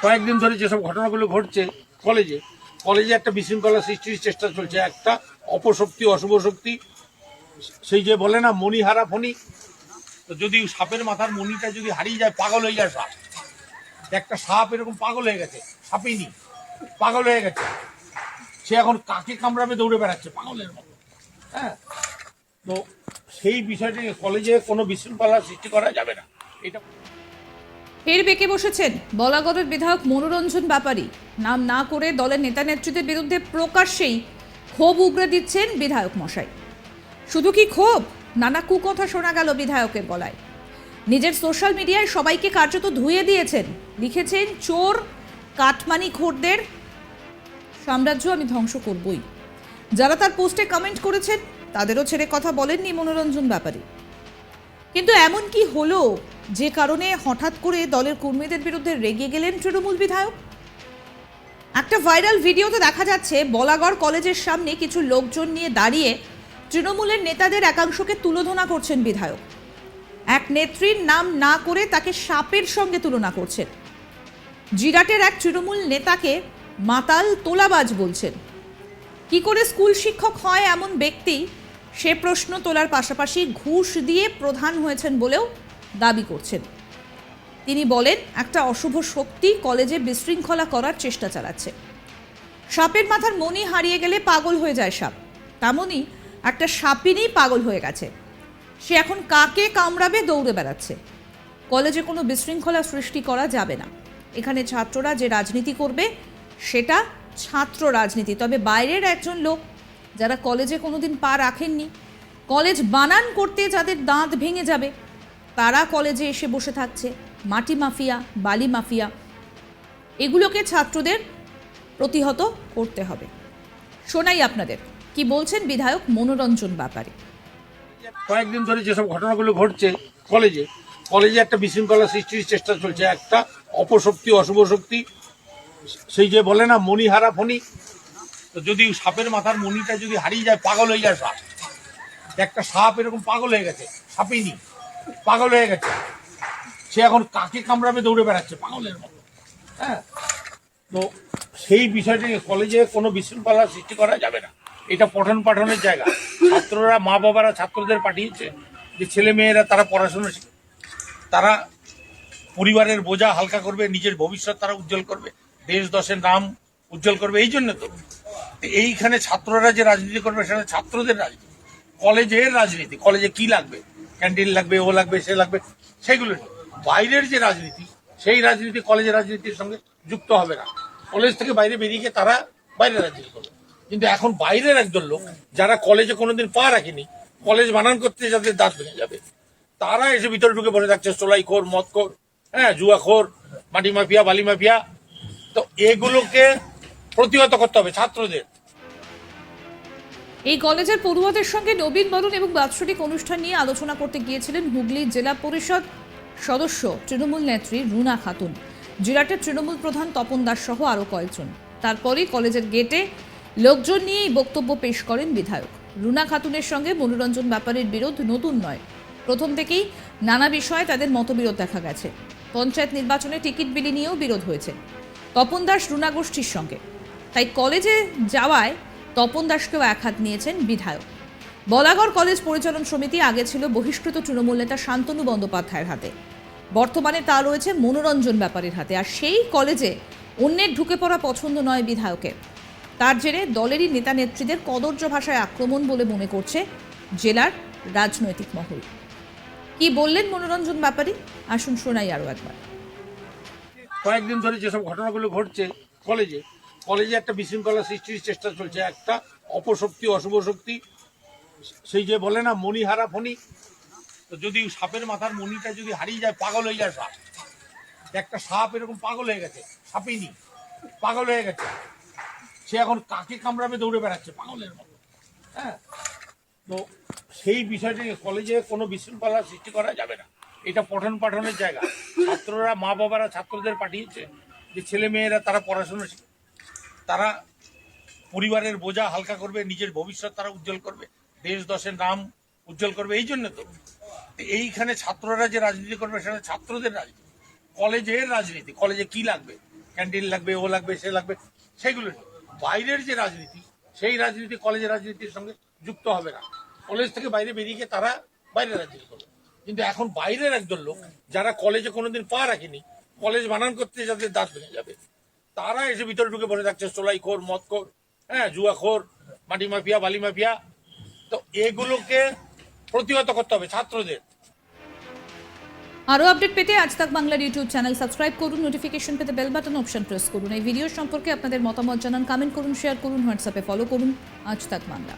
কয়েকদিন ধরে যেসব ঘটনাগুলো ঘটছে কলেজে কলেজে একটা বিশৃঙ্খলা সৃষ্টির চেষ্টা চলছে। একটা অপশক্তি, অশুভ শক্তি, সেই যে বলে না মণি হারা ফণি, তো যদি সাপের মাথার মণিটা যদি হারিয়ে যায়, পাগল হয়ে যায় সাপ। একটা সাপ এরকম পাগল হয়ে গেছে, সাপেই পাগল হয়ে গেছে। সে এখন কাকে কামড়াবে দৌড়ে বেড়াচ্ছে পাগলের মতো। হ্যাঁ, তো সেই বিষয়টি কলেজে কোনো বিশৃঙ্খলা সৃষ্টি করা যাবে না। এটা ফের বেঁকে বসেছেন বলাগড়ের বিধায়ক মনোরঞ্জন ব্যাপারী। নাম না করে দলের নেতা নেত্রীদের বিরুদ্ধে প্রকাশ্যেই ক্ষোভ উগরে দিচ্ছেন বিধায়ক মশাই। শুধু কি ক্ষোভ, নানা কুকথা শোনা গেল বিধায়কের গলায়। নিজের সোশ্যাল মিডিয়ায় সবাইকে কার্যত ধুয়ে দিয়েছেন, লিখেছেন চোর কাটমানি খোরদের সাম্রাজ্য আমি ধ্বংস করবই। যারা তার পোস্টে কমেন্ট করেছেন তাদেরও ছেড়ে কথা বলেননি মনোরঞ্জন ব্যাপারী। কিন্তু এমন কি হলো যে কারণে হঠাৎ করে দলের কর্মীদের বিরুদ্ধে রেগে গেলেন তৃণমূল বিধায়ক? একটা ভাইরাল ভিডিওতে দেখা যাচ্ছে বলাগড় কলেজের সামনে কিছু লোকজন নিয়ে দাঁড়িয়ে তৃণমূলের নেতাদের একাংশকে তুলোধনা করছেন বিধায়ক। এক নেত্রীর নাম না করে তাকে সাপের সঙ্গে তুলনা করছেন। জিরাটের এক তৃণমূল নেতাকে মাতাল তোলাবাজ বলছেন। কি করে স্কুল শিক্ষক হয় এমন ব্যক্তি, সে প্রশ্ন তোলার পাশাপাশি ঘুষ দিয়ে প্রধান হয়েছেন বলেও দাবি করছেন। তিনি বলেন একটা অশুভ শক্তি কলেজে বিশৃঙ্খলা করার চেষ্টা চালাচ্ছে। সাপের মাথার মণি হারিয়ে গেলে পাগল হয়ে যায় সাপ, তেমনই একটা সাপিনী পাগল হয়ে গেছে। সে এখন কাকে কামড়াবে দৌড়ে বেড়াচ্ছে। কলেজে কোনো বিশৃঙ্খলা সৃষ্টি করা যাবে না। এখানে ছাত্ররা যে রাজনীতি করবে সেটা ছাত্র রাজনীতি। তবে বাইরের একজন লোক যারা কলেজে কোনোদিন পা রাখেননি, কলেজ বানান করতে যাদের দাঁত ভেঙে যাবে, তারা কলেজে এসে বসে থাকছে। মাটি মাফিয়া, বালি মাফিয়া, এগুলোকে ছাত্রদের প্রতিহত করতে হবে। শোনাই আপনাদের কি বলছেন বিধায়ক মনোরঞ্জন ব্যাপারী। কয়েকদিন ধরে যেসব ঘটনাগুলো ঘটছে কলেজে কলেজে একটা বিশৃঙ্খলা সৃষ্টির চেষ্টা চলছে। একটা অপশক্তি, অশুভ শক্তি, সেই যে বলে না মণি হারা ফণি, তো যদি সাপের মাথার মণিটা যদি হারিয়ে যায়, পাগল হয়ে যায় সাপ। একটা সাপ এরকম পাগল হয়ে গেছে, সাপেই পাগল হয়ে গেছে। সে এখন কাকে কামড়াবে দৌড়ে বেড়াচ্ছে পাগলের মতো। হ্যাঁ, তো সেই বিষয়টি কলেজে কোনো বিশৃঙ্খলা সৃষ্টি করা যাবে না। এটা পঠন পাঠনের জায়গা। ছাত্ররা, মা বাবারা ছাত্রদের পাঠিয়েছে যে ছেলে মেয়েরা তারা পড়াশোনা শিখে, তারা পরিবারের বোঝা হালকা করবে, নিজের ভবিষ্যৎ তারা উজ্জ্বল করবে, দেশ দশের নাম উজ্জ্বল করবে। এই জন্য তো এইখানে ছাত্ররা যে রাজনীতি করবে সেটা ছাত্রদের রাজনীতি, কলেজের রাজনীতি। কলেজে কি লাগবে, ক্যান্টিন লাগবে, ও লাগবে, সে লাগবে, সেগুলো বাইরের যে রাজনীতি, সেই রাজনীতি কলেজের রাজনীতির সঙ্গে যুক্ত হবে না। কলেজ থেকে বাইরে বেরিয়ে গিয়ে তারা বাইরে রাজনীতি করবে। কিন্তু এখন বাইরের একজন লোক যারা কলেজে কোনোদিন পা রাখেনি, কলেজ বানান করতে যাদের দাঁত ভেঙে যাবে, তারা এসে ভিতরে ঢুকে বসে থাকছে চোলাইখোর, মদখোর, হ্যাঁ, জুয়াখোর, মাটি মাফিয়া, বালি মাফিয়া। তো এগুলোকে প্রতিহত করতে হবে ছাত্রদের। এই কলেজের পড়ুয়াদের সঙ্গে নবীন বরণ এবং বাৎসরিক অনুষ্ঠান নিয়ে আলোচনা করতে গিয়েছিলেন হুগলি জেলা পরিষদ সদস্য তৃণমূল নেত্রী রুনা খাতুন, জিরাটের তৃণমূল প্রধান তপন দাস সহ আরও কয়েকজন। তারপরই কলেজের গেটে লোকজন নিয়েই বক্তব্য পেশ করেন বিধায়ক। রুনা খাতুনের সঙ্গে মনোরঞ্জন ব্যাপারীর বিরোধ নতুন নয়, প্রথম থেকেই নানা বিষয়ে তাদের মতবিরোধ দেখা গেছে। পঞ্চায়েত নির্বাচনে টিকিট বিলি নিয়েও বিরোধ হয়েছে তপন দাস রুনা গোষ্ঠীর সঙ্গে। তাই কলেজে যাওয়ায় তপন দাসকেও একহাত নিয়েছেন বিধায়ক। বলাগড় কলেজ পরিচালন সমিতি আগে ছিল বহিষ্কৃত তৃণমূল নেতা শান্তনু বন্দ্যোপাধ্যায়ের হাতে, বর্তমানে তা রয়েছে মনোরঞ্জন ব্যাপারীর হাতে। আর সেই কলেজে অন্যের ঢুকে পড়া পছন্দ নয় বিধায়কের। তার জেরে দলেরই নেতা নেত্রীদের কদর্য ভাষায় আক্রমণ বলে মনে করছে জেলার রাজনৈতিক মহল। কি বললেন মনোরঞ্জন ব্যাপারী, আসুন শোনাই আরো একবার। কয়েকদিন ধরে যেসব ঘটনাগুলো ঘটছে কলেজে কলেজে একটা বিশৃঙ্খলা সৃষ্টির চেষ্টা চলছে। একটা অপশক্তি, অশুভ শক্তি, সেই যে বলে না মণি হারা ফণি, তো যদি সাপের মাথার মণিটা যদি হারিয়ে যায়, পাগল হয়ে যায় সাপ। একটা সাপ এরকম পাগল হয়ে গেছে, সাপেই পাগল হয়ে গেছে। সে এখন কাকে কামড়াবে দৌড়ে বেড়াচ্ছে পাগলের মতো। হ্যাঁ, তো সেই বিষয়টি কলেজে কোনো বিশৃঙ্খলা সৃষ্টি করা যাবে না। এটা পঠন পাঠনের জায়গা। ছাত্ররা, মা বাবারা ছাত্রদের পাঠিয়েছে যে ছেলে মেয়েরা তারা পড়াশোনা শিখে, তারা পরিবারের বোঝা হালকা করবে, নিজের ভবিষ্যৎ তারা উজ্জ্বল করবে, দেশ দশের নাম উজ্জ্বল করবে। এই জন্য তো এইখানে ছাত্ররা যে রাজনীতি করবে সেটা ছাত্রদের রাজনীতি, কলেজের রাজনীতি। কলেজে কি লাগবে, ক্যান্টিন লাগবে, ও লাগবে, সে লাগবে, সেগুলো নিয়ে। বাইরের যে রাজনীতি, সেই রাজনীতি কলেজের রাজনীতির সঙ্গে যুক্ত হবে না। কলেজ থেকে বাইরে বেরিয়ে গিয়ে তারা বাইরে রাজনীতি করবে। কিন্তু এখন বাইরের একজন লোক যারা কলেজে কোনোদিন পা রাখেনি, কলেজ বানান করতে যাদের দাঁত ভেঙে যাবে, তারা এসে ভিতরে ঢুকে বসে থাকছে সোলাইখোর, মদখোর, হ্যাঁ, জুয়াখোর, মাটি মাফিয়া, বালি মাফিয়া। তো এগুলোকে প্রতিহত করতে হবে ছাত্রদের। আরও আপডেট পেতে আজ তাক বাংলার ইউটিউব চ্যানেল সাবস্ক্রাইব করুন, নোটিফিকেশন পেতে বেল বাটন অপশন প্রেস করুন। এই ভিডিও সম্পর্কে আপনাদের মতামত জানান, কমেন্ট করুন, শেয়ার করুন, হোয়াটসঅ্যাপে ফলো করুন আজ তাক বাংলা।